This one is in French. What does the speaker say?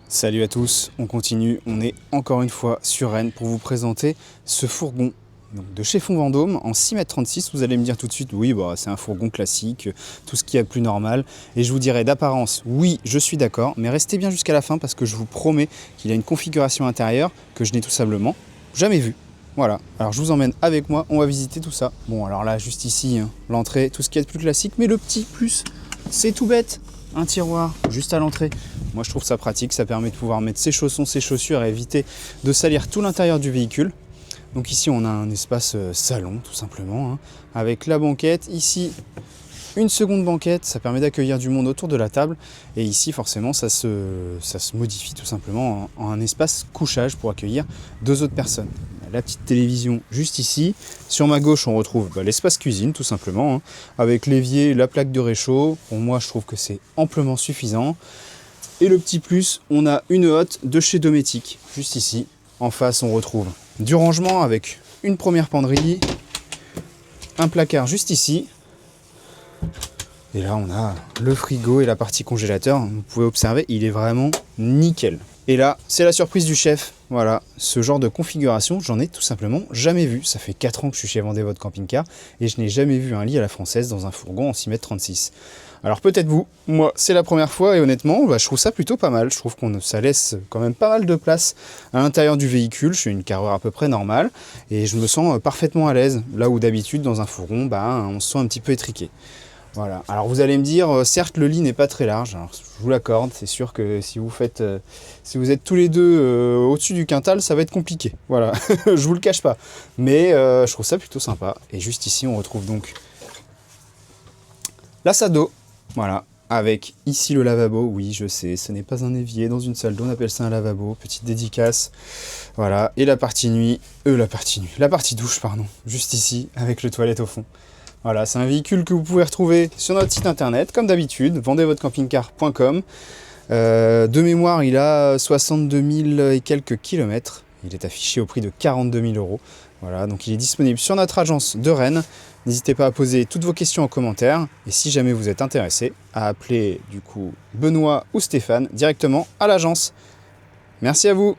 Salut à tous, on continue, on est encore une fois sur Rennes pour vous présenter ce fourgon donc de chez Fonds Vendôme en 6,36 m. Vous allez me dire tout de suite, oui, bah, c'est un fourgon classique, tout ce qu'il y a de plus normal. Et je vous dirai d'apparence, oui, je suis d'accord, mais restez bien jusqu'à la fin parce que je vous promets qu'il a une configuration intérieure que je n'ai tout simplement jamais vue. Voilà, alors je vous emmène avec moi, on va visiter tout ça. Bon, alors là, juste ici, hein, l'entrée, tout ce qu'il y a de plus classique, mais le petit plus, c'est tout bête. Un tiroir juste à l'entrée. Moi je trouve ça pratique, ça permet de pouvoir mettre ses chaussons, ses chaussures et éviter de salir tout l'intérieur du véhicule. Donc ici on a un espace salon tout simplement, hein, avec la banquette. Ici une seconde banquette, ça permet d'accueillir du monde autour de la table. Et ici forcément ça se modifie tout simplement en un espace couchage pour accueillir deux autres personnes. La petite télévision juste ici. Sur ma gauche, on retrouve l'espace cuisine, tout simplement, hein, avec l'évier, la plaque de réchaud. Pour moi, je trouve que c'est amplement suffisant. Et le petit plus, on a une hotte de chez Dometic, juste ici. En face, on retrouve du rangement avec une première penderie, un placard juste ici. Et là, on a le frigo et la partie congélateur. Vous pouvez observer, il est vraiment nickel. Et là, c'est la surprise du chef. Voilà, ce genre de configuration, j'en ai tout simplement jamais vu. Ça fait 4 ans que je suis chez Vendée Votre Camping-Car et je n'ai jamais vu un lit à la française dans un fourgon en 6,36 m. Alors peut-être vous, moi c'est la première fois et honnêtement, je trouve ça plutôt pas mal. Je trouve que ça laisse quand même pas mal de place à l'intérieur du véhicule. Je suis une carrure à peu près normale et je me sens parfaitement à l'aise. Là où d'habitude dans un fourgon, on se sent un petit peu étriqué. Voilà. Alors vous allez me dire, certes le lit n'est pas très large, alors, je vous l'accorde, c'est sûr que si vous êtes tous les deux au-dessus du quintal, ça va être compliqué. Voilà, je vous le cache pas. Mais je trouve ça plutôt sympa. Et juste ici, on retrouve donc la salle d'eau. Voilà, avec ici le lavabo. Oui, je sais, ce n'est pas un évier dans une salle d'eau, on appelle ça un lavabo. Petite dédicace. Voilà, et la partie douche, pardon, juste ici, avec le toilette au fond. Voilà, c'est un véhicule que vous pouvez retrouver sur notre site internet, comme d'habitude, vendezvotrecampingcar.com. De mémoire, il a 62 000 et quelques kilomètres. Il est affiché au prix de 42 000 €. Voilà, donc il est disponible sur notre agence de Rennes. N'hésitez pas à poser toutes vos questions en commentaire. Et si jamais vous êtes intéressé, à appeler du coup Benoît ou Stéphane directement à l'agence. Merci à vous.